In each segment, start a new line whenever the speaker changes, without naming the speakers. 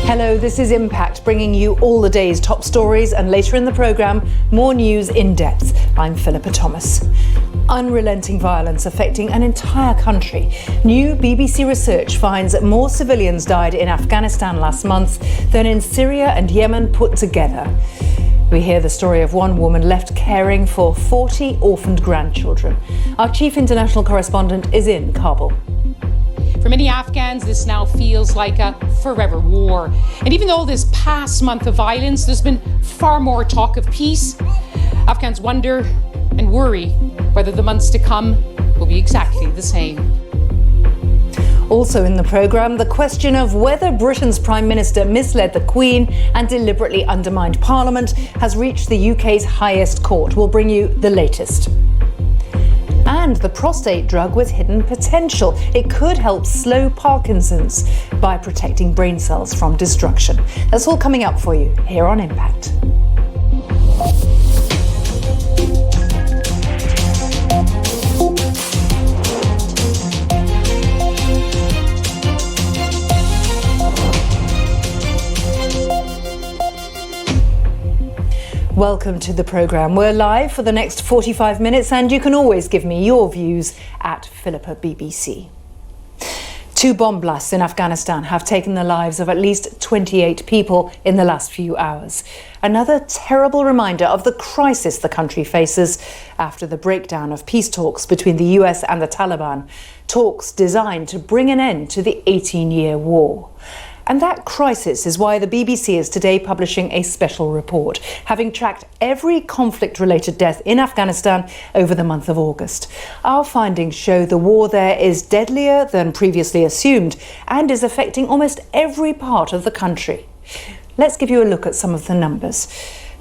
Hello, this is Impact, bringing you all the day's top stories, and later in the programme, more news in depth. I'm Philippa Thomas. Unrelenting violence affecting an entire country. New BBC research finds that more civilians died in Afghanistan last month than in Syria and Yemen put together. We hear the story of one woman left caring for 40 orphaned grandchildren. Our chief international correspondent is in Kabul.
For many Afghans, this now feels like a forever war. And even though this past month of violence, there's been far more talk of peace, Afghans wonder and worry whether the months to come will be exactly the same.
Also in the programme, the question of whether Britain's Prime Minister misled the Queen and deliberately undermined Parliament has reached the UK's highest court. We'll bring you the latest. And the prostate drug with hidden potential. It could help slow Parkinson's by protecting brain cells from destruction. That's all coming up for you here on Impact. Welcome to the programme. We're live for the next 45 minutes and you can always give me your views at Philippa BBC. 2 bomb blasts in Afghanistan have taken the lives of at least 28 people in the last few hours. Another terrible reminder of the crisis the country faces after the breakdown of peace talks between the US and the Taliban, talks designed to bring an end to the 18-year war. And that crisis is why the BBC is today publishing a special report, having tracked every conflict-related death in Afghanistan over the month of August. Our findings show the war there is deadlier than previously assumed and is affecting almost every part of the country. Let's give you a look at some of the numbers.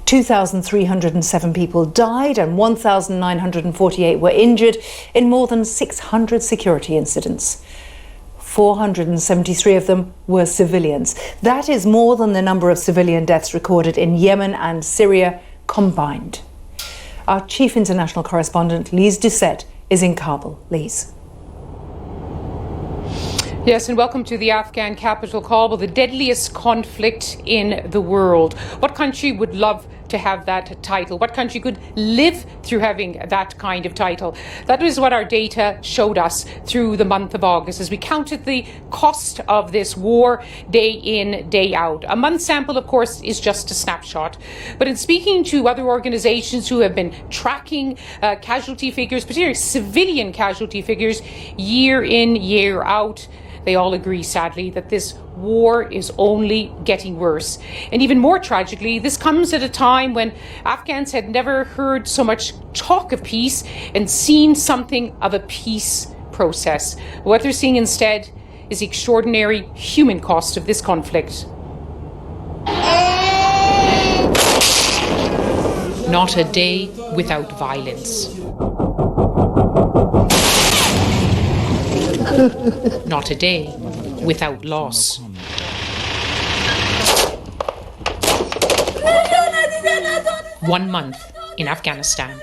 2,307 people died and 1,948 were injured in more than 600 security incidents. 473 of them were civilians. That is more than the number of civilian deaths recorded in Yemen and Syria combined. Our chief international correspondent, Lise Doucette, is in Kabul. Lise.
Yes, and welcome to the Afghan capital, Kabul, the deadliest conflict in the world. What country would love to have that title? What country could live through having that kind of title? That is what our data showed us through the month of August as we counted the cost of this war day in, day out. A month sample, of course, is just a snapshot. But in speaking to other organizations who have been tracking casualty figures, particularly civilian casualty figures, year in, year out, they all agree, sadly, that this war is only getting worse. And even more tragically, this comes at a time when Afghans had never heard so much talk of peace and seen something of a peace process. What they're seeing instead is the extraordinary human cost of this conflict. Not a day without violence. Not a day without loss. One month in Afghanistan.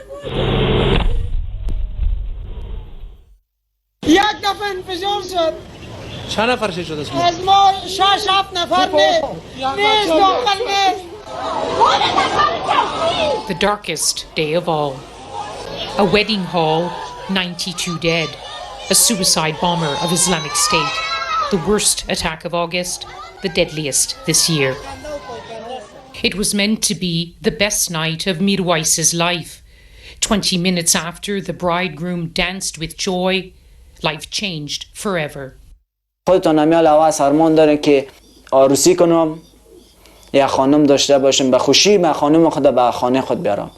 The darkest day of all. A wedding hall, 92 dead. A suicide bomber of Islamic State. The worst attack of August, the deadliest this year. It was meant to be the best night of Mirwaisa's life. 20 minutes after the bridegroom danced with joy, life changed forever.
خودتان همیال آواز آرمان دارن که عروسی کنم یا خانم داشته باشم به خوشی من خانم خود به خانه خود بیارم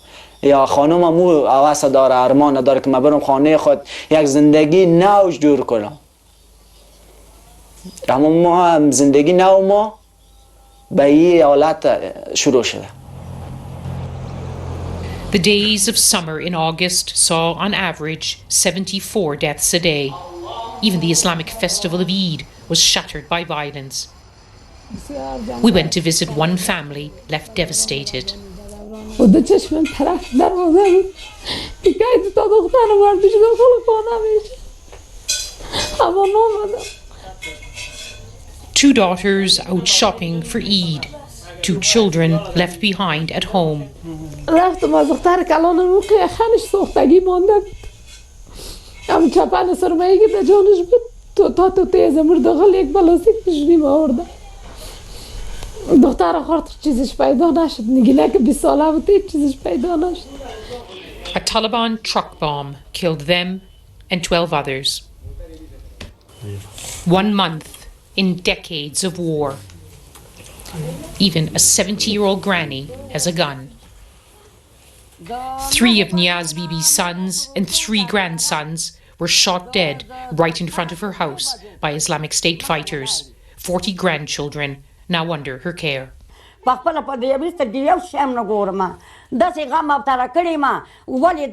یا خانم مو آواز داره آرمان داره که من برم خانه خود یک زندگی نو جور کنم اما ما هم زندگی نو ما به این حالت شروع شده.
The days of summer in August saw on average 74 deaths a day. Even the Islamic festival of Eid was shattered by violence. We went to visit one family left devastated. 2 daughters out shopping for Eid, 2 children left behind at home.
رفتم از دختر کلانم اون که خانش سوختگی مانده بود. هم چپن سرمایی که به جانش بود تا تیزه مرداخل یک بلاستیک پیشونیم آورده. دختر خاطر چیزش پیدا نشد. نگیله که 20 ساله بود چیزش پیدا نشد.
A Taliban truck bomb killed them and 12 others. 1 month in decades of war. Even a 70-year-old granny has a gun. 3 of Niaz Bibi's sons and 3 grandsons were shot dead right in front of her house by Islamic State fighters. 40 grandchildren now under her care.
داسې غم ابتره کړی ما ولې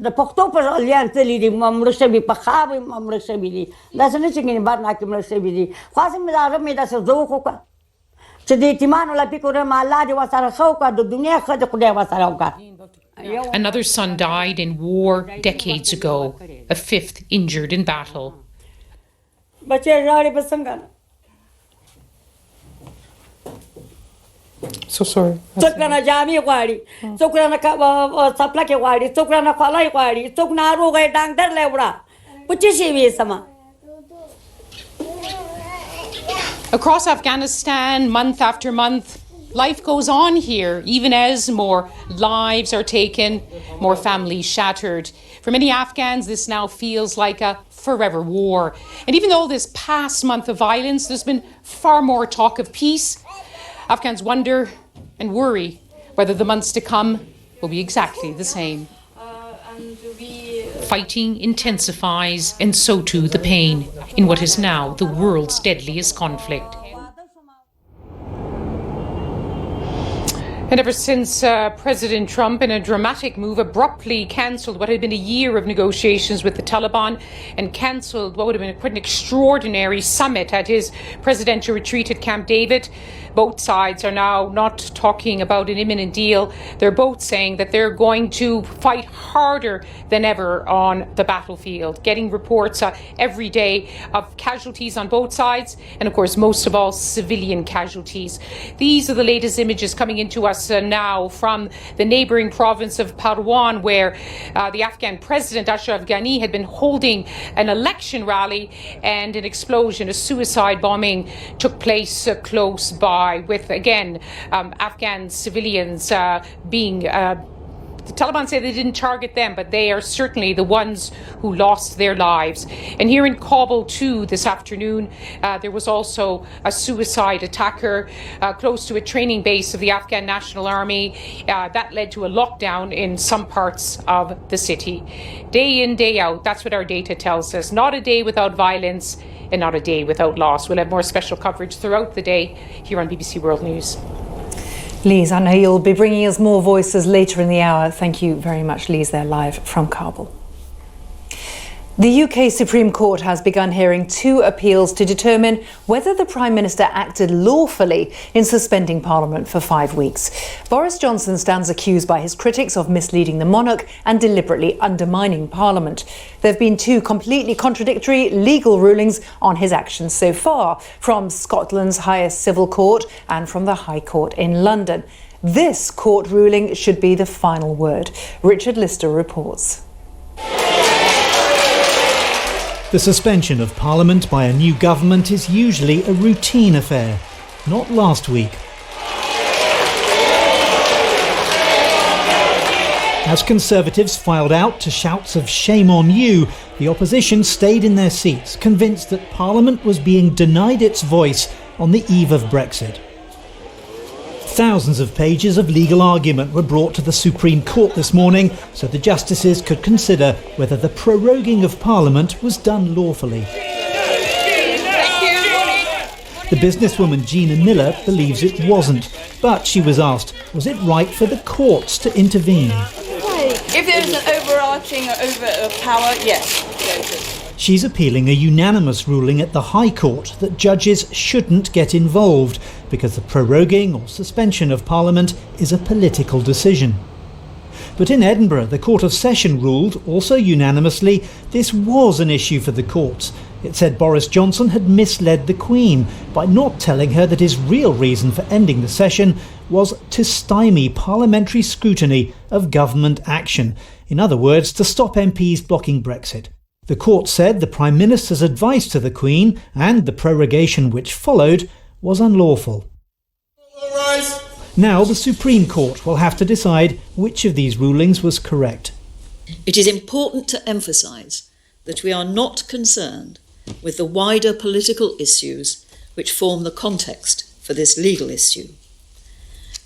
د پښتو په لیان تللی دي مړه شوي په خواب مړه شوي دي داسې نه چې ګینې بار ناکې مړه شوي دي خاص مې دا رب مې داسې ذوق وکړه چې د یتیمانو له فکر وکړم الله دې ورسره ښه وکړه د دنیا ښه د خدای ورسره وکړه.
Another son died in war decades ago, a 5th injured in battle.
بچې ژاړي به څنګه نه
So sorry.
څوک رانه جامې غواړي څوک رانه څپلکې غواړي څوک رانه خولۍ غواړي څوک ناروغه یې ډاکټر له وړه په څه شي ویسمه.
Across Afghanistan, month after month, life goes on here, even as more lives are taken, more families shattered. For many Afghans, this now feels like a forever war. And even though this past month of violence, there's been far more talk of peace, Afghans wonder and worry whether the months to come will be exactly the same. Fighting intensifies, and so too the pain, in what is now the world's deadliest conflict. And ever since President Trump, in a dramatic move, abruptly cancelled what had been a year of negotiations with the Taliban and cancelled what would have been quite an extraordinary summit at his presidential retreat at Camp David, both sides are now not talking about an imminent deal. They're both saying that they're going to fight harder than ever on the battlefield, getting reports every day of casualties on both sides, and of course, most of all, civilian casualties. These are the latest images coming into us now from the neighbouring province of Parwan, where the Afghan president, Ashraf Ghani, had been holding an election rally, and an explosion, a suicide bombing took place close by, with, again, Afghan civilians being... The Taliban say they didn't target them, but they are certainly the ones who lost their lives. And here in Kabul too this afternoon, there was also a suicide attacker close to a training base of the Afghan National Army. That led to a lockdown in some parts of the city. Day in, day out, that's what our data tells us. Not a day without violence and not a day without loss. We'll have more special coverage throughout the day here on BBC World News.
Lise, I know you'll be bringing us more voices later in the hour. Thank you very much, Lise. They're live from Kabul. The UK Supreme Court has begun hearing 2 appeals to determine whether the Prime Minister acted lawfully in suspending Parliament for 5 weeks. Boris Johnson stands accused by his critics of misleading the monarch and deliberately undermining Parliament. There have been 2 completely contradictory legal rulings on his actions so far, from Scotland's highest civil court and from the High Court in London. This court ruling should be the final word. Richard Lister reports.
The suspension of Parliament by a new government is usually a routine affair. Not last week. As Conservatives filed out to shouts of "shame on you," the opposition stayed in their seats, convinced that Parliament was being denied its voice on the eve of Brexit. Thousands of pages of legal argument were brought to the Supreme Court this morning so the justices could consider whether the proroguing of Parliament was done lawfully. The businesswoman Gina Miller believes it wasn't, but she was asked, was it right for the courts to intervene?
If there's an overarching or power, yes.
She's appealing a unanimous ruling at the High Court that judges shouldn't get involved because the proroguing or suspension of Parliament is a political decision. But in Edinburgh, the Court of Session ruled, also unanimously, this was an issue for the courts. It said Boris Johnson had misled the Queen by not telling her that his real reason for ending the session was to stymie parliamentary scrutiny of government action. In other words, to stop MPs blocking Brexit. The court said the Prime Minister's advice to the Queen and the prorogation which followed was unlawful.
All rise.
Now the Supreme Court will have to decide which of these rulings was correct.
It is important to emphasise that we are not concerned with the wider political issues which form the context for this legal issue.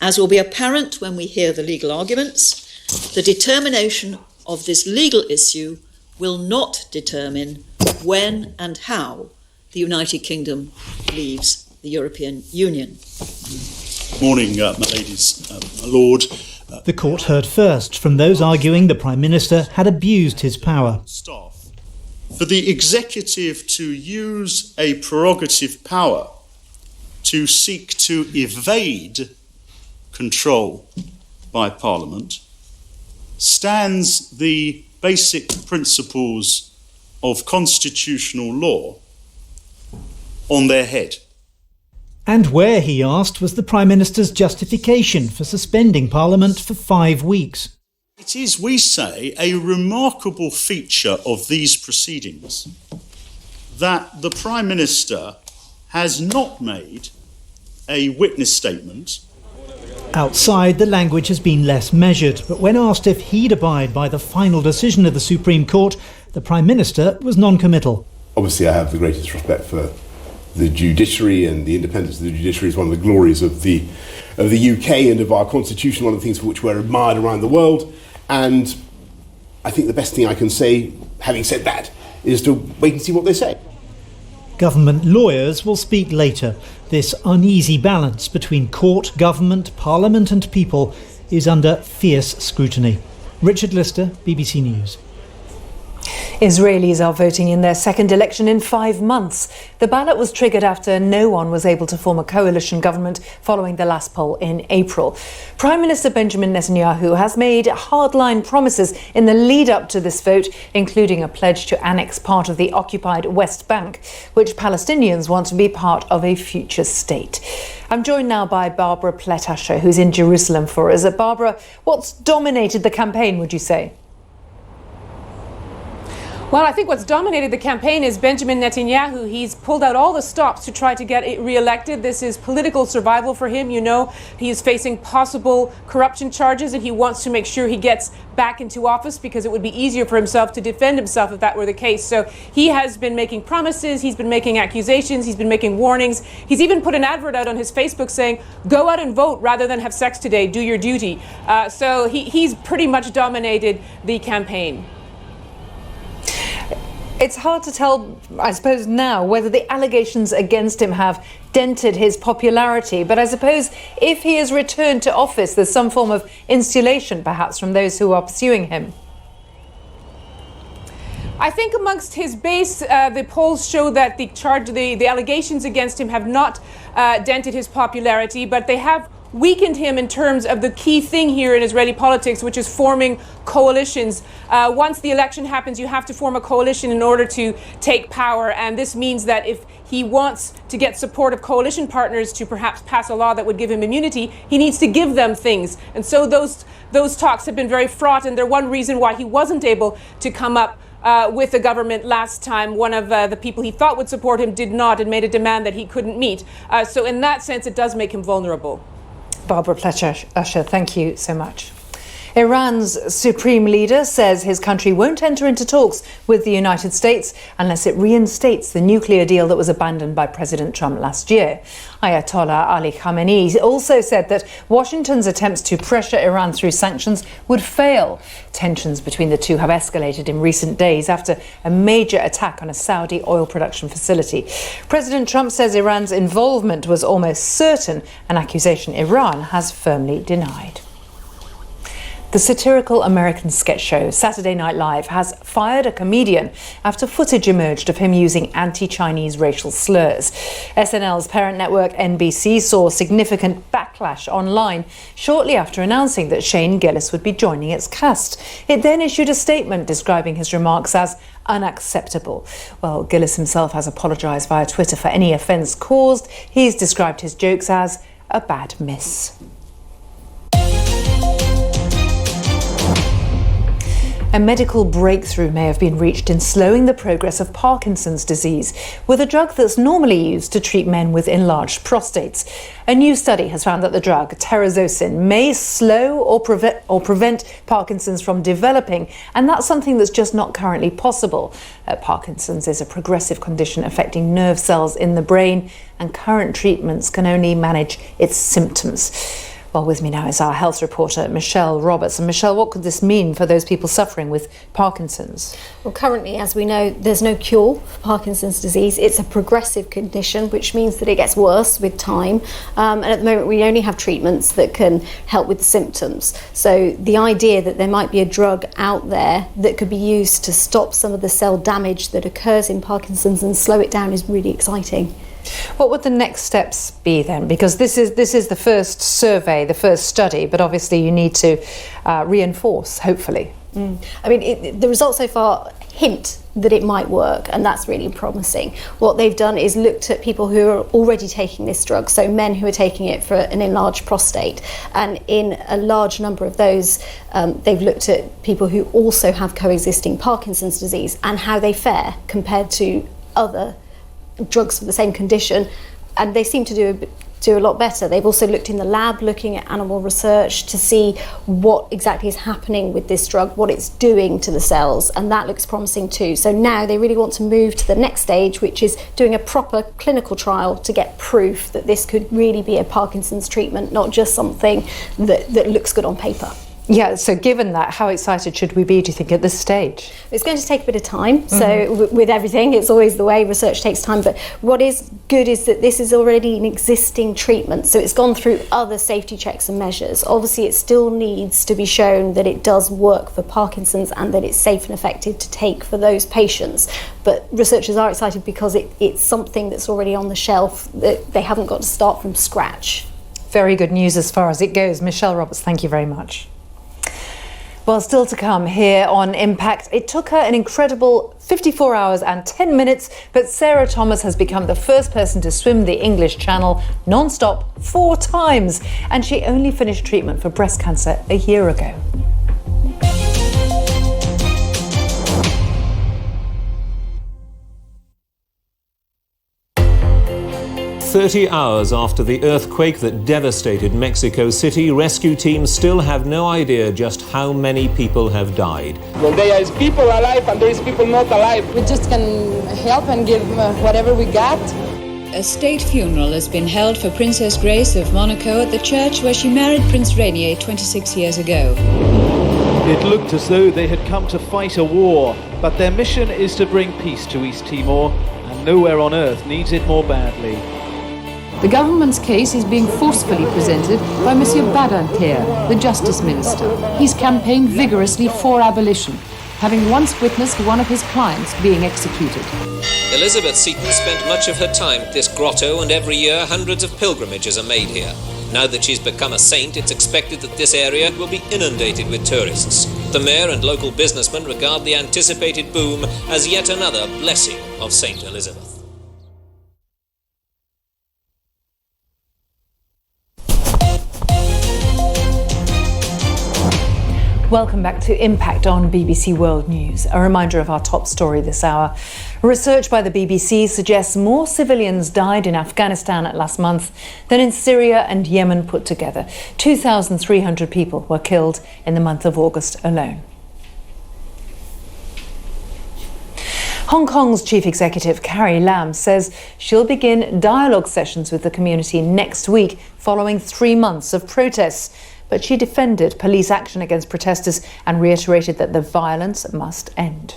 As will be apparent when we hear the legal arguments, the determination of this legal issue will not determine when and how the United Kingdom leaves the European Union.
Morning, my ladies, my lord.
The court heard first from those arguing the Prime Minister had abused his power.
Staff. For the executive to use a prerogative power to seek to evade control by Parliament stands the basic principles of constitutional law on their head.
And where, he asked, was the Prime Minister's justification for suspending Parliament for 5 weeks?
It is, we say, a remarkable feature of these proceedings that the Prime Minister has not made a witness statement.
Outside, the language has been less measured, but when asked if he'd abide by the final decision of the Supreme Court, the Prime Minister was non-committal.
Obviously, I have the greatest respect for the judiciary, and the independence of the judiciary is one of the glories of the UK and of our constitution, one of the things for which we're admired around the world. And I think the best thing I can say, having said that, is to wait and see what they say.
Government lawyers will speak later. This uneasy balance between court, government, parliament and people is under fierce scrutiny. Richard Lister, BBC News.
Israelis are voting in their second election in 5 months. The ballot was triggered after no one was able to form a coalition government following the last poll in April. Prime Minister Benjamin Netanyahu has made hardline promises in the lead up to this vote, including a pledge to annex part of the occupied West Bank, which Palestinians want to be part of a future state. I'm joined now by Barbara Pletasher, who's in Jerusalem for us. Barbara, what's dominated the campaign, would you say?
Well, I think what's dominated the campaign is Benjamin Netanyahu. He's pulled out all the stops to try to get re-elected. This is political survival for him. You know, he is facing possible corruption charges, and he wants to make sure he gets back into office because it would be easier for himself to defend himself if that were the case. So he has been making promises, he's been making accusations, he's been making warnings. He's even put an advert out on his Facebook saying, go out and vote rather than have sex today, do your duty. So he's pretty much dominated the campaign.
It's hard to tell, I suppose, now whether the allegations against him have dented his popularity. But I suppose if he is returned to office, there's some form of insulation, perhaps, from those who are pursuing him.
I think amongst his base, the polls show that the allegations against him have not dented his popularity, but they have weakened him in terms of the key thing here in Israeli politics, which is forming coalitions. Once the election happens, you have to form a coalition in order to take power. And this means that if he wants to get support of coalition partners to perhaps pass a law that would give him immunity, he needs to give them things. And so those talks have been very fraught. And they're one reason why he wasn't able to come up with the government last time. One of the people he thought would support him did not and made a demand that he couldn't meet. So in that sense, it does make him vulnerable.
Barbara Pletasher, thank you so much. Iran's supreme leader says his country won't enter into talks with the United States unless it reinstates the nuclear deal that was abandoned by President Trump last year. Ayatollah Ali Khamenei also said that Washington's attempts to pressure Iran through sanctions would fail. Tensions between the two have escalated in recent days after a major attack on a Saudi oil production facility. President Trump says Iran's involvement was almost certain, an accusation Iran has firmly denied. The satirical American sketch show Saturday Night Live has fired a comedian after footage emerged of him using anti-Chinese racial slurs. SNL's parent network NBC saw significant backlash online shortly after announcing that Shane Gillis would be joining its cast. It then issued a statement describing his remarks as unacceptable. Well, Gillis himself has apologised via Twitter for any offence caused. He's described his jokes as a bad miss. A medical breakthrough may have been reached in slowing the progress of Parkinson's disease with a drug that's normally used to treat men with enlarged prostates. A new study has found that the drug, terazosin, may slow or prevent Parkinson's from developing, and that's something that's just not currently possible. Parkinson's is a progressive condition affecting nerve cells in the brain, and current treatments can only manage its symptoms. Well, with me now is our health reporter, Michelle Roberts. And Michelle, what could this mean for those people suffering with Parkinson's?
Well, currently, as we know, there's no cure for Parkinson's disease. It's a progressive condition, which means that it gets worse with time. And at the moment, we only have treatments that can help with the symptoms. So the idea that there might be a drug out there that could be used to stop some of the cell damage that occurs in Parkinson's and slow it down is really exciting.
What would the next steps be then? Because this is the first survey, the first study, but obviously you need to reinforce, hopefully.
I mean, the results so far hint that it might work, and that's really promising. What they've done is looked at people who are already taking this drug, so men who are taking it for an enlarged prostate, and in a large number of those, they've looked at people who also have coexisting Parkinson's disease and how they fare compared to other drugs for the same condition, and they seem to do a lot better. They've also looked in the lab, looking at animal research to see what exactly is happening with this drug, what it's doing to the cells, and that looks promising too. So now they really want to move to the next stage, which is doing a proper clinical trial to get proof that this could really be a Parkinson's treatment, not just something that looks good on paper.
Yeah, so given that, how excited should we be, do you think, at this stage?
It's going to take a bit of time. So with everything, it's always the way, research takes time. But what is good is that this is already an existing treatment. So it's gone through other safety checks and measures. Obviously, it still needs to be shown that it does work for Parkinson's and that it's safe and effective to take for those patients. But researchers are excited because it's something that's already on the shelf, that they haven't got to start from scratch.
Very good news as far as it goes. Michelle Roberts, thank you very much. Well, still to come here on Impact. It took her an incredible 54 hours and 10 minutes, but Sarah Thomas has become the first person to swim the English Channel non-stop 4 times. And she only finished treatment for breast cancer a year ago.
30 hours after the earthquake that devastated Mexico City, rescue teams still have no idea just how many people have died.
Well, there is people alive and there is people not alive.
We just can help and give whatever we got.
A state funeral has been held for Princess Grace of Monaco at the church where she married Prince Rainier 26 years ago.
It looked as though they had come to fight a war, but their mission is to bring peace to East Timor, and nowhere on earth needs it more badly.
The government's case is being forcefully presented by Monsieur Badinter, the Justice Minister. He's campaigned vigorously for abolition, having once witnessed one of his clients being executed.
Elizabeth Seton spent much of her time at this grotto, and every year hundreds of pilgrimages are made here. Now that she's become a saint, it's expected that this area will be inundated with tourists. The mayor and local businessmen regard the anticipated boom as yet another blessing of St. Elizabeth.
Welcome back to Impact on BBC World News. A reminder of our top story this hour. Research by the BBC suggests more civilians died in Afghanistan last month than in Syria and Yemen put together. 2,300 people were killed in the month of August alone. Hong Kong's chief executive, Carrie Lam, says she'll begin dialogue sessions with the community next week following 3 months of protests. But she defended police action against protesters and reiterated that the violence must end.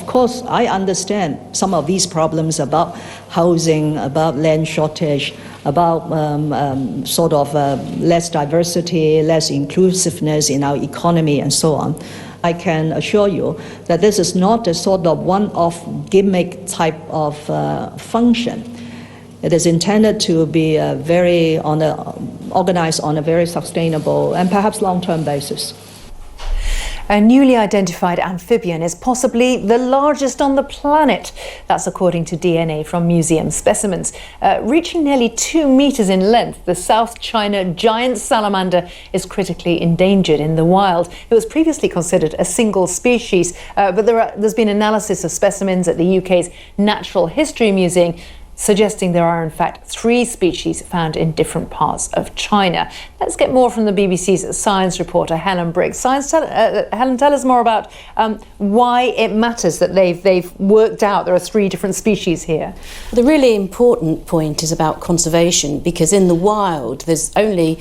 Of course, I understand some of these problems about housing, about land shortage, about less diversity, less inclusiveness in our economy, and so on. I can assure you that this is not a sort of one-off gimmick type of function. It is intended to be organized on a very sustainable and perhaps long-term basis.
A newly identified amphibian is possibly the largest on the planet. That's according to DNA from museum specimens. Reaching nearly 2 meters in length, the South China giant salamander is critically endangered in the wild. It was previously considered a single species, but there's been analysis of specimens at the UK's Natural History Museum suggesting there are in fact 3 species found in different parts of China. Let's get more from the BBC's science reporter Helen Briggs. Helen, tell us more about why it matters that they've worked out there are 3 different species here.
The really important point is about conservation, because in the wild there's only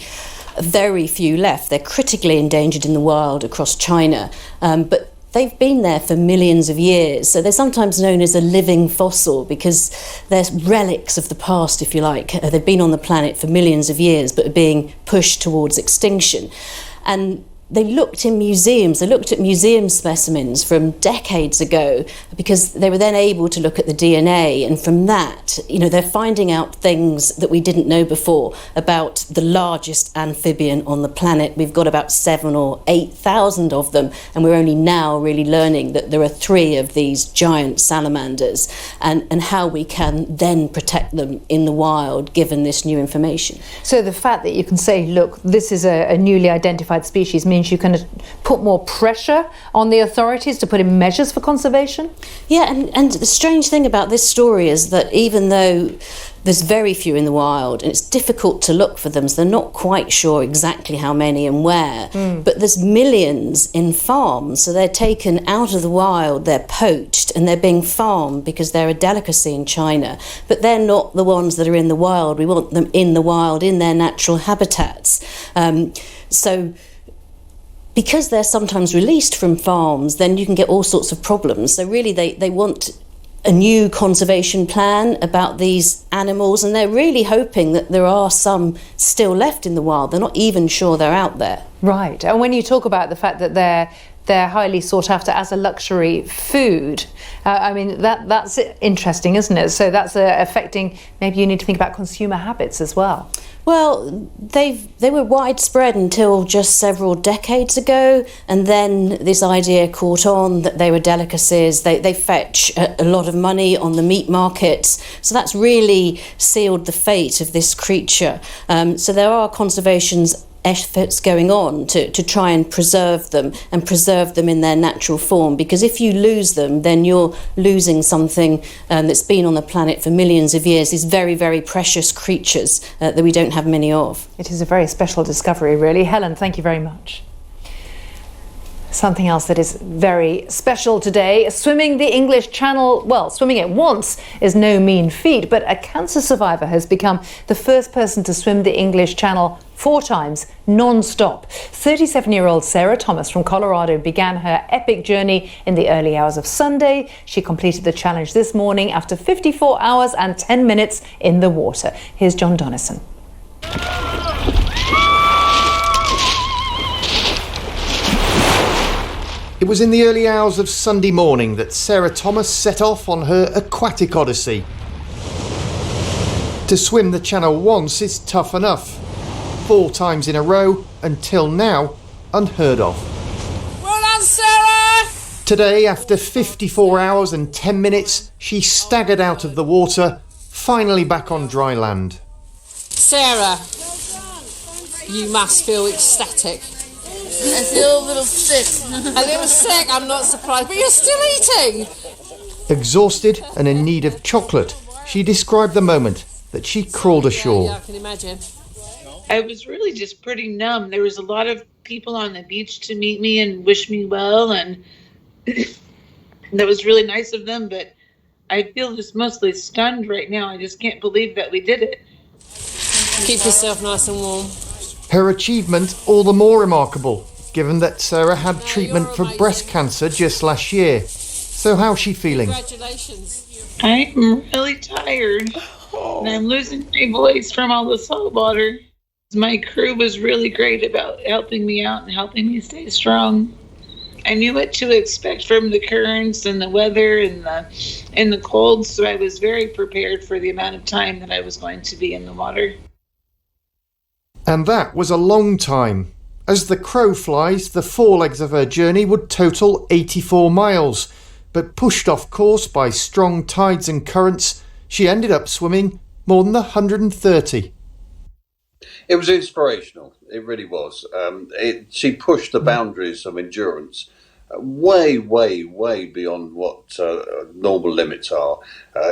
very few left. They're critically endangered in the wild across China, but they've been there for millions of years, so they're sometimes known as a living fossil because they're relics of the past, if you like. They've been on the planet for millions of years but are being pushed towards extinction. And they looked in museums, they looked at museum specimens from decades ago because they were then able to look at the DNA, and from that, they're finding out things that we didn't know before about the largest amphibian on the planet. We've got about 7,000 or 8,000 of them, and we're only now really learning that there are 3 of these giant salamanders and how we can then protect them in the wild given this new information.
So the fact that you can say, look, this is a newly identified species means you can put more pressure on the authorities to put in measures for conservation?
Yeah, and the strange thing about this story is that even though there's very few in the wild and it's difficult to look for them, so they're not quite sure exactly how many and where, but there's millions in farms, so they're taken out of the wild, they're poached and they're being farmed because they're a delicacy in China, but they're not the ones that are in the wild. We want them in the wild, in their natural habitats. So because they're sometimes released from farms, then you can get all sorts of problems. So really they want a new conservation plan about these animals, and they're really hoping that there are some still left in the wild. They're not even sure they're out there.
Right. And when you talk about the fact that they're highly sought after as a luxury food, that's interesting, isn't it? So that's affecting, maybe you need to think about consumer habits as well.
Well, they were widespread until just several decades ago, and then this idea caught on that they were delicacies. They fetch a lot of money on the meat markets, so that's really sealed the fate of this creature. So there are conservation efforts going on to try and preserve them in their natural form, because if you lose them, then you're losing something that's been on the planet for millions of years, these very, very precious creatures that we don't have many of.
It is a very special discovery, really. Helen, thank you very much. Something else that is very special today, swimming the English Channel, well, swimming it once is no mean feat, but a cancer survivor has become the first person to swim the English Channel 4 times, non-stop. 37-year-old Sarah Thomas from Colorado began her epic journey in the early hours of Sunday. She completed the challenge this morning after 54 hours and 10 minutes in the water. Here's John Donnison.
It was in the early hours of Sunday morning that Sarah Thomas set off on her aquatic odyssey. To swim the channel once is tough enough. 4 times in a row, until now, unheard of.
Well done, Sarah!
Today, after 54 hours and 10 minutes, she staggered out of the water, finally back on dry land.
Sarah, you must feel ecstatic.
I feel a little sick.
A little sick, I'm not surprised, but you're still eating!
Exhausted and in need of chocolate, she described the moment that she crawled ashore.
Yeah, I can imagine.
I was really just pretty numb. There was a lot of people on the beach to meet me and wish me well, and that was really nice of them, but I feel just mostly stunned right now. I just can't believe that we did it.
Keep yourself nice and warm.
Her achievement all the more remarkable, given that Sarah had treatment for breast cancer just last year. So how's she feeling?
Congratulations.
I'm really tired. And I'm losing my voice from all the salt water. My crew was really great about helping me out and helping me stay strong. I knew what to expect from the currents and the weather and the cold, so I was very prepared for the amount of time that I was going to be in the water.
And that was a long time. As the crow flies, the 4 legs of her journey would total 84 miles, but pushed off course by strong tides and currents, she ended up swimming more than 130.
It was inspirational. It really was. She pushed the boundaries of endurance way beyond what normal limits are.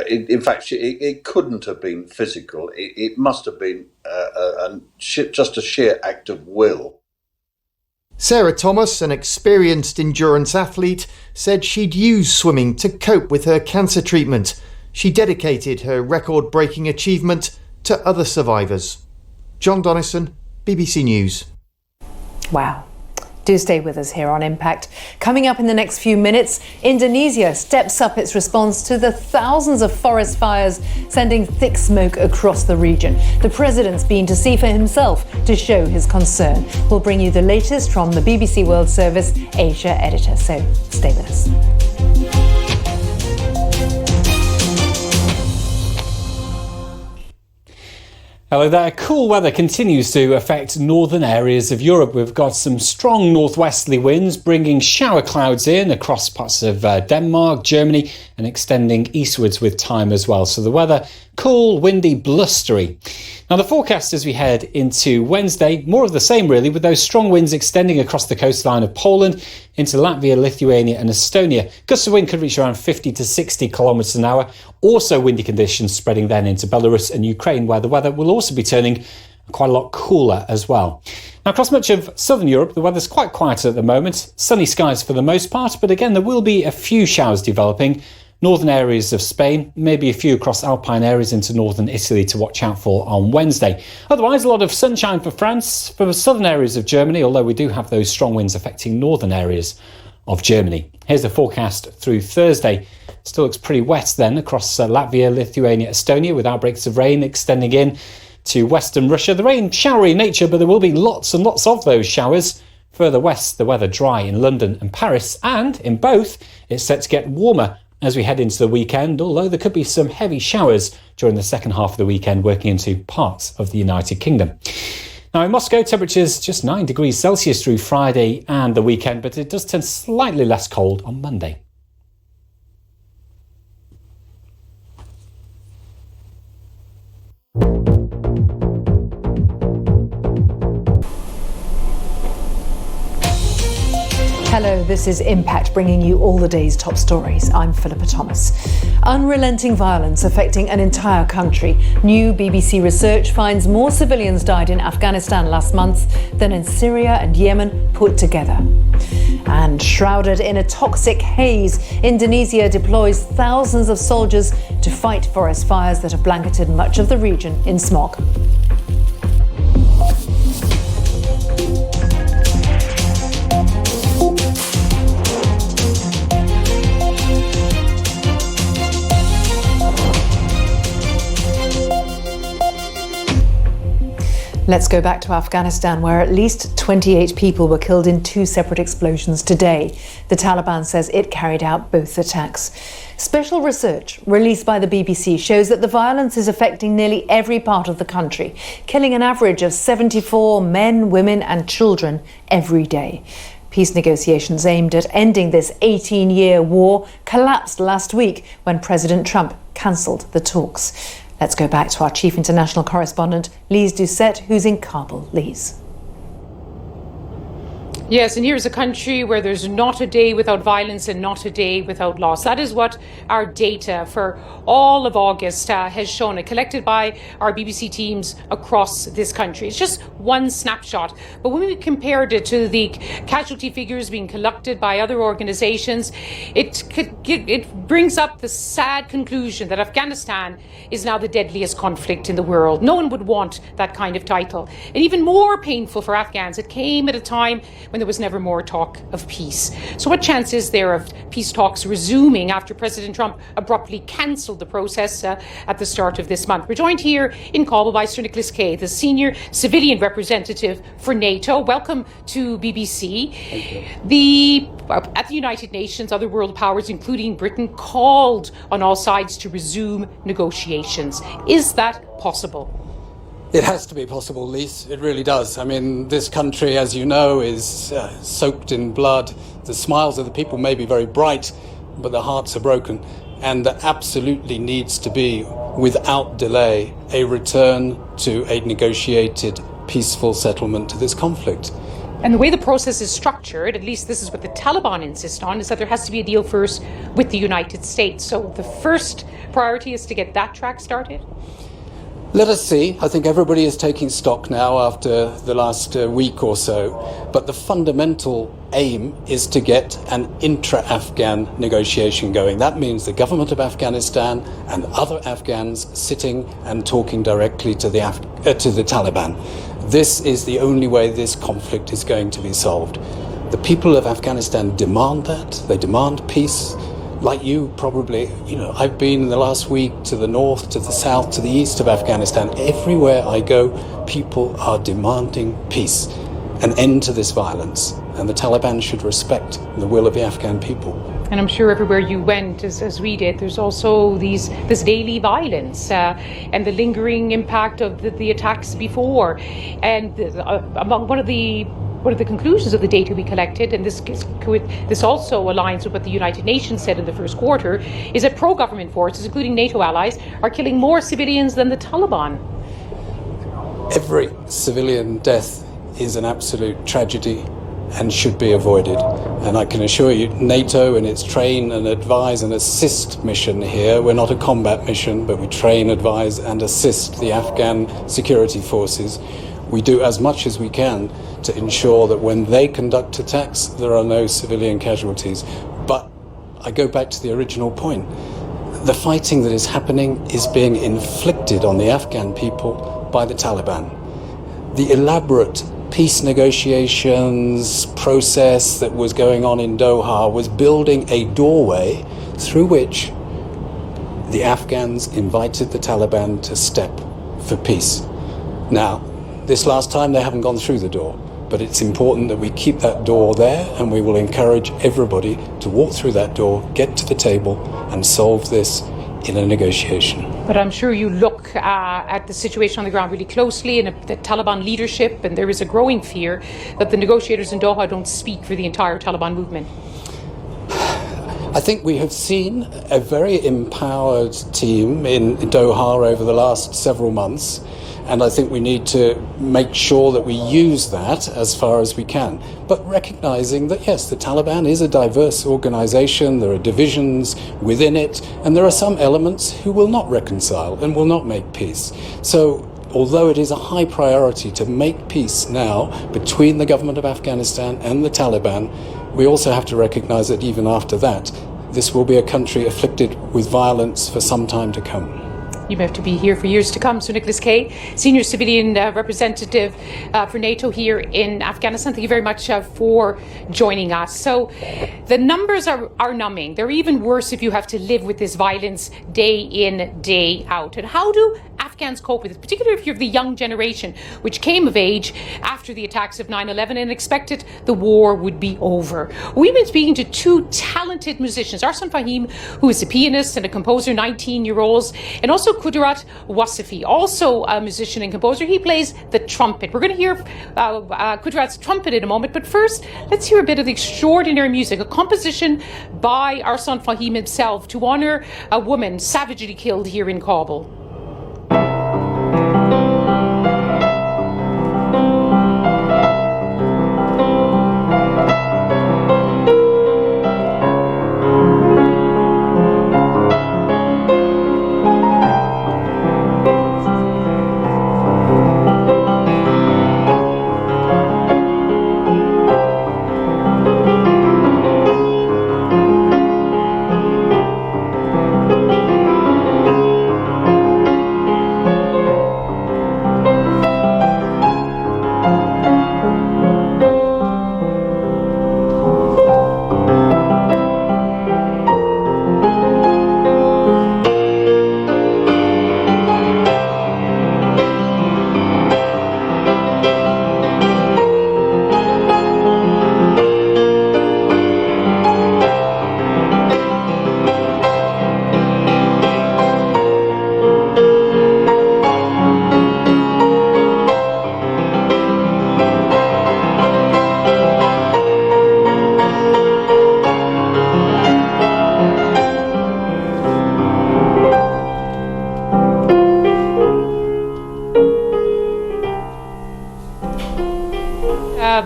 In fact, it couldn't have been physical. It must have been just a sheer act of will.
Sarah Thomas, an experienced endurance athlete, said she'd use swimming to cope with her cancer treatment. She dedicated her record-breaking achievement to other survivors. John Donnison, BBC News.
Wow. Do stay with us here on Impact. Coming up in the next few minutes, Indonesia steps up its response to the thousands of forest fires, sending thick smoke across the region. The president's been to see for himself to show his concern. We'll bring you the latest from the BBC World Service Asia editor, so stay with us.
Hello there. Cool weather continues to affect northern areas of Europe. We've got some strong northwesterly winds bringing shower clouds in across parts of Denmark, Germany, and extending eastwards with time as well. So the weather, cool, windy, blustery. Now the forecast as we head into Wednesday, more of the same really, with those strong winds extending across the coastline of Poland into Latvia, Lithuania and Estonia. Gusts of wind could reach around 50 to 60 kilometres an hour. Also windy conditions spreading then into Belarus and Ukraine, where the weather will also be turning quite a lot cooler as well. Now across much of southern Europe, the weather's quite quiet at the moment. Sunny skies for the most part, but again there will be a few showers developing. Northern areas of Spain, maybe a few across alpine areas into northern Italy to watch out for on Wednesday. Otherwise, a lot of sunshine for France, for the southern areas of Germany, although we do have those strong winds affecting northern areas of Germany. Here's the forecast through Thursday. Still looks pretty wet then across Latvia, Lithuania, Estonia, with outbreaks of rain extending in to western Russia. The rain showery in nature, but there will be lots and lots of those showers. Further west, the weather dry in London and Paris, and in both, it's set to get warmer as we head into the weekend, although there could be some heavy showers during the second half of the weekend working into parts of the United Kingdom. Now in Moscow, temperatures just 9 degrees Celsius through Friday and the weekend, but it does turn slightly less cold on Monday.
Hello, this is Impact, bringing you all the day's top stories. I'm Philippa Thomas. Unrelenting violence affecting an entire country. New BBC research finds more civilians died in Afghanistan last month than in Syria and Yemen put together. And shrouded in a toxic haze, Indonesia deploys thousands of soldiers to fight forest fires that have blanketed much of the region in smog. Let's go back to Afghanistan, where at least 28 people were killed in 2 separate explosions today. The Taliban says it carried out both attacks. Special research released by the BBC shows that the violence is affecting nearly every part of the country, killing an average of 74 men, women and children every day. Peace negotiations aimed at ending this 18-year war collapsed last week when President Trump cancelled the talks. Let's go back to our chief international correspondent, Lise Doucette, who's in Kabul. Lise.
Yes, and here's a country where there's not a day without violence and not a day without loss. That is what our data for all of August has shown, collected by our BBC teams across this country. It's just one snapshot. But when we compared it to the casualty figures being collected by other organizations, it brings up the sad conclusion that Afghanistan is now the deadliest conflict in the world. No one would want that kind of title. And even more painful for Afghans, it came at a time when when there was never more talk of peace. So what chance is there of peace talks resuming after President Trump abruptly cancelled the process at the start of this month? We're joined here in Kabul by Sir Nicholas Kay, the senior civilian representative for NATO. Welcome to BBC. At the United Nations, other world powers, including Britain, called on all sides to resume negotiations. Is that possible?
It has to be possible, Lise. It really does. I mean, this country, as you know, is soaked in blood. The smiles of the people may be very bright, but the hearts are broken. And there absolutely needs to be, without delay, a return to a negotiated, peaceful settlement to this conflict.
And the way the process is structured, at least this is what the Taliban insist on, is that there has to be a deal first with the United States. So the first priority is to get that track started?
Let us see. I think everybody is taking stock now after the last week or so. But the fundamental aim is to get an intra-Afghan negotiation going. That means the government of Afghanistan and other Afghans sitting and talking directly to the Taliban. This is the only way this conflict is going to be solved. The people of Afghanistan demand that. They demand peace. Like you, probably, I've been in the last week to the north, to the south, to the east of Afghanistan. Everywhere I go, people are demanding peace, an end to this violence. And the Taliban should respect the will of the Afghan people.
And I'm sure everywhere you went, as we did, there's also this daily violence and the lingering impact of the attacks before. And among one of the conclusions of the data we collected, and this also aligns with what the United Nations said in the first quarter, is that pro-government forces, including NATO allies, are killing more civilians than the Taliban.
Every civilian death is an absolute tragedy and should be avoided. And I can assure you, NATO in its train and advise and assist mission here, we're not a combat mission, but we train, advise and assist the Afghan security forces. We do as much as we can to ensure that when they conduct attacks, there are no civilian casualties. But I go back to the original point. The fighting that is happening is being inflicted on the Afghan people by the Taliban. The elaborate peace negotiations process that was going on in Doha was building a doorway through which the Afghans invited the Taliban to step for peace. Now, this last time they haven't gone through the door, but it's important that we keep that door there, and we will encourage everybody to walk through that door, get to the table and solve this in a negotiation.
But I'm sure you look at the situation on the ground really closely and at the Taliban leadership, and there is a growing fear that the negotiators in Doha don't speak for the entire Taliban movement.
I think we have seen a very empowered team in Doha over the last several months, and I think we need to make sure that we use that as far as we can. But recognizing that, yes, the Taliban is a diverse organization, there are divisions within it, and there are some elements who will not reconcile and will not make peace. So, although it is a high priority to make peace now between the government of Afghanistan and the Taliban, we also have to recognize that even after that, this will be a country afflicted with violence for some time to come.
You may have to be here for years to come. Sir Nicholas Kay, Senior Civilian Representative for NATO here in Afghanistan. Thank you very much for joining us. So the numbers are numbing. They're even worse if you have to live with this violence day in, day out. And how do Afghans cope with it, particularly if you're the young generation, which came of age after the attacks of 9/11 and expected the war would be over? We've been speaking to two talented musicians, Arsan Fahim, who is a pianist and a composer, 19-year-olds, and also Kudrat Wasafi, also a musician and composer. He plays the trumpet. We're going to hear Kudrat's trumpet in a moment, but first, let's hear a bit of the extraordinary music, a composition by Arsan Fahim himself to honor a woman savagely killed here in Kabul.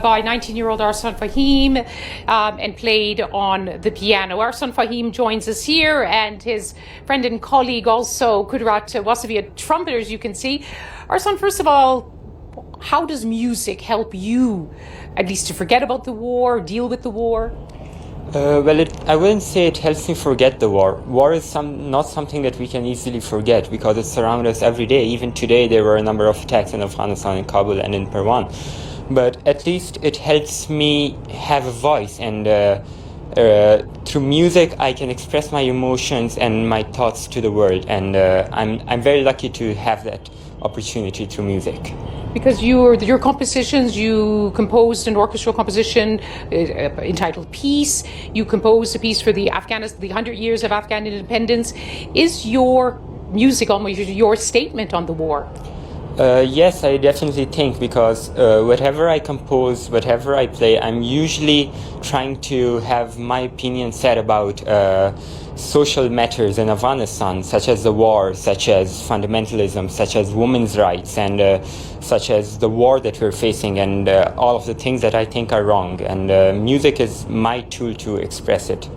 by 19-year-old Arsan Fahim and played on the piano. Arsan Fahim joins us here, and his friend and colleague also, Kudrat Wasavi, a trumpeter, as you can see. Arsan, first of all, how does music help you, at least to forget about the war, deal with the war?
I wouldn't say it helps me forget the war. War is not something that we can easily forget because it surrounds us every day. Even today, there were a number of attacks in Afghanistan, in Kabul, and in Parwan. But at least it helps me have a voice, and through music, I can express my emotions and my thoughts to the world. And I'm very lucky to have that opportunity through music.
Because your compositions, you composed an orchestral composition entitled Peace. You composed a piece for the 100 years of Afghan independence. Is your music almost your statement on the war?
Yes, I definitely think, because whatever I compose, whatever I play, I'm usually trying to have my opinion said about social matters in Afghanistan, such as the war, such as fundamentalism, such as women's rights, and such as the war that we're facing, and all of the things that I think are wrong. And music is my tool to express it.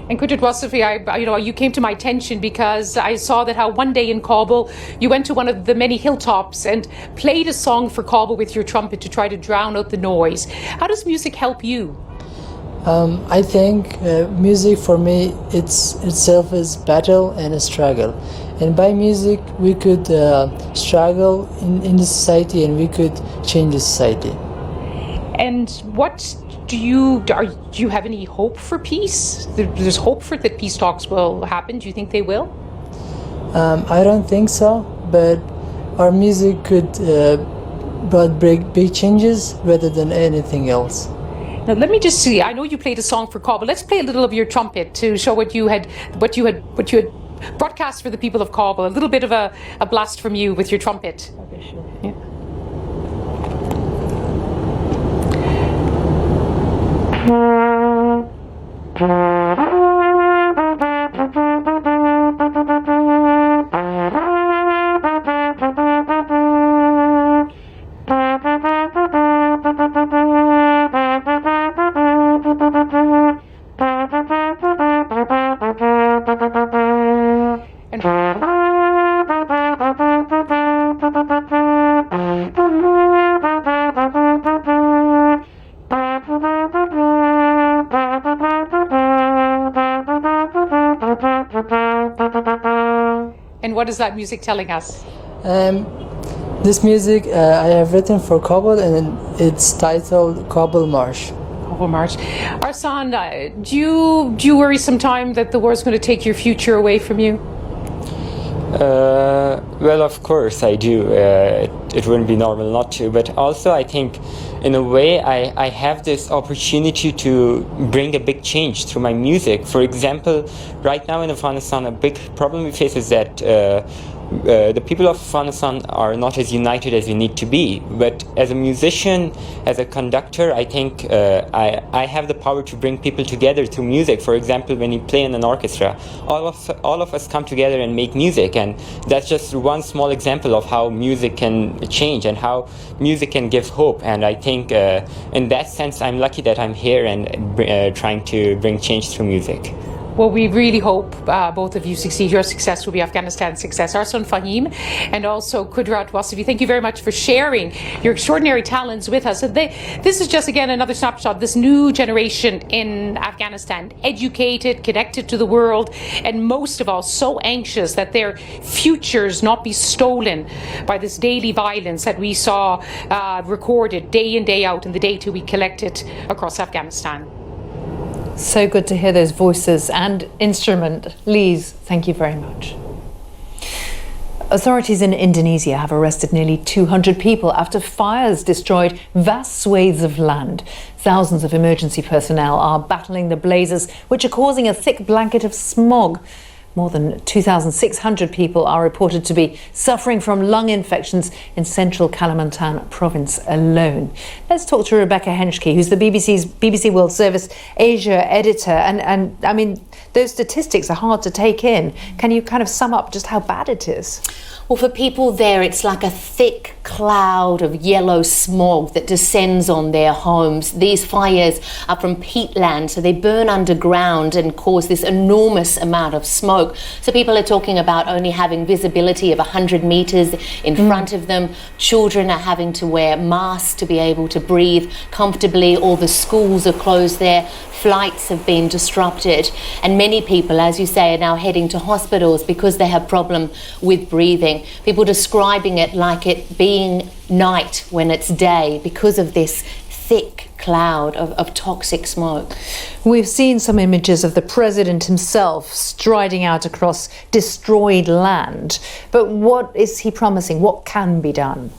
And Kudrat Wasafi, you came to my attention because I saw that how one day in Kabul, you went to one of the many hilltops and played a song for Kabul with your trumpet to try to drown out the noise. How does music help you?
I think music for me itself is battle and a struggle, and by music we could struggle in the society, and we could change the society.
And what do you have any hope for peace? There's hope for that peace talks will happen. Do you think they will?
I don't think so, but our music could bring big changes rather than anything else.
Now let me just see. I know you played a song for Kabul. Let's play a little of your trumpet to show what you had broadcast for the people of Kabul. A little bit of a blast from you with your trumpet. Okay, sure. Yeah. And what is that music telling us?
This music I have written for Kabul, and it's titled Kabul March.
Kabul March. Arsan, do you worry sometime that the war is going to take your future away from you?
Well, of course I do. It wouldn't be normal not to. But also I think, in a way, I have this opportunity to bring a big change through my music. For example, right now in Afghanistan, a big problem we face is that the people of Afghanistan are not as united as we need to be. But as a musician, as a conductor, I think I have the power to bring people together through music. For example, when you play in an orchestra, all of us come together and make music, and that's just one small example of how music can change and how music can give hope. And I think in that sense, I'm lucky that I'm here and trying to bring change through music.
Well, we really hope both of you succeed. Your success will be Afghanistan's success. Arsan Fahim and also Kudrat Wasafi, thank you very much for sharing your extraordinary talents with us. This is just, again, another snapshot of this new generation in Afghanistan, educated, connected to the world, and most of all, so anxious that their futures not be stolen by this daily violence that we saw recorded day in, day out, in the data we collected across Afghanistan.
So good to hear those voices and instrument. Lise, thank you very much. Authorities in Indonesia have arrested nearly 200 people after fires destroyed vast swathes of land. Thousands of emergency personnel are battling the blazes, which are causing a thick blanket of smog. More than 2,600 people are reported to be suffering from lung infections in central Kalimantan province alone. Let's talk to Rebecca Henschke, who's the BBC World Service Asia editor. And I mean, those statistics are hard to take in. Can you kind of sum up just how bad it is?
Well, for people there, it's like a thick cloud of yellow smog that descends on their homes. These fires are from peatland, so they burn underground and cause this enormous amount of smoke. So people are talking about only having visibility of 100 meters in front of them. Children are having to wear masks to be able to breathe comfortably. All the schools are closed there. Flights have been disrupted, and many people, as you say, are now heading to hospitals because they have problem with breathing. People describing it like it being night when it's day because of this thick cloud of toxic smoke.
We've seen some images of the president himself striding out across destroyed land. But what is he promising? What can be done?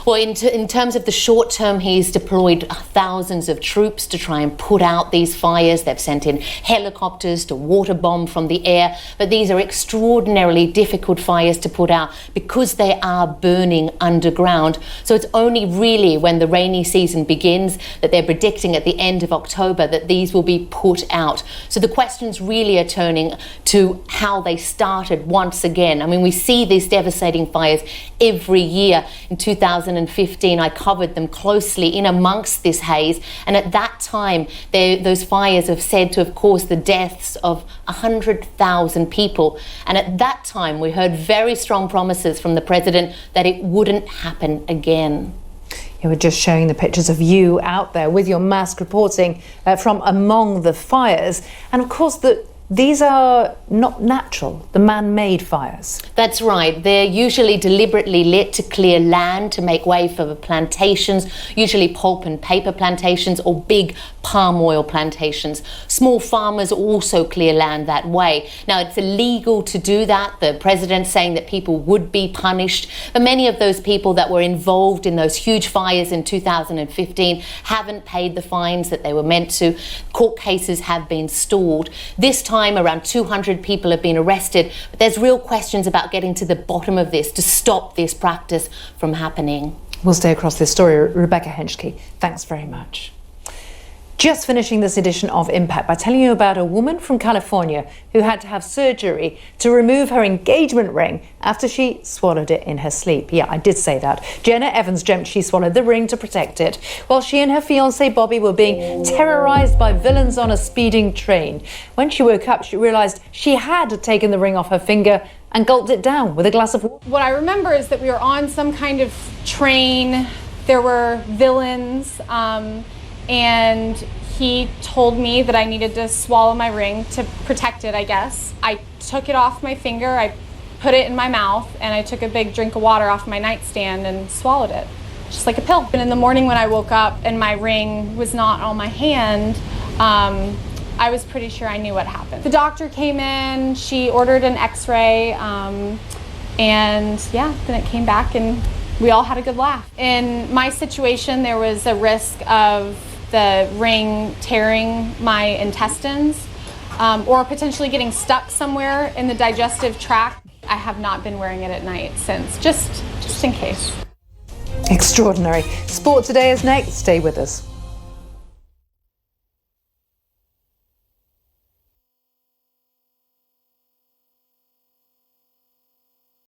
Well, in terms of the short term, he's deployed thousands of troops to try and put out these fires. They've sent in helicopters to water bomb from the air. But these are extraordinarily difficult fires to put out because they are burning underground. So it's only really when the rainy season begins that they're predicting at the end of October that these will be put out. So the questions really are turning to how they started once again. I mean, we see these devastating fires every year. In 2015, I covered them closely in amongst this haze, and at that time those fires have said to have caused the deaths of 100,000 people, and at that time we heard very strong promises from the president that it wouldn't happen again.
You were just showing the pictures of you out there with your mask reporting from among the fires, and of course these are not natural, the man-made fires.
That's right. They're usually deliberately lit to clear land to make way for the plantations, usually pulp and paper plantations or big palm oil plantations. Small farmers also clear land that way. Now, it's illegal to do that. The president's saying that people would be punished. But many of those people that were involved in those huge fires in 2015 haven't paid the fines that they were meant to. Court cases have been stalled. This time, around 200 people have been arrested, but there's real questions about getting to the bottom of this to stop this practice from happening.
We'll stay across this story. Rebecca Henschke, thanks very much. Just finishing this edition of Impact by telling you about a woman from California who had to have surgery to remove her engagement ring after she swallowed it in her sleep. Yeah, I did say that. Jenna Evans dreamt she swallowed the ring to protect it while she and her fiancé Bobby were being terrorised by villains on a speeding train. When she woke up, she realised she had taken the ring off her finger and gulped it down with a glass of water.
What I remember is that we were on some kind of train. There were villains. And he told me that I needed to swallow my ring to protect it, I guess. I took it off my finger, I put it in my mouth, and I took a big drink of water off my nightstand and swallowed it, just like a pill. And in the morning when I woke up and my ring was not on my hand, I was pretty sure I knew what happened. The doctor came in, she ordered an x-ray, and yeah, then it came back and we all had a good laugh. In my situation, there was a risk of the ring tearing my intestines or potentially getting stuck somewhere in the digestive tract. I have not been wearing it at night since, just in case.
Extraordinary. Sport Today is next. Stay with us.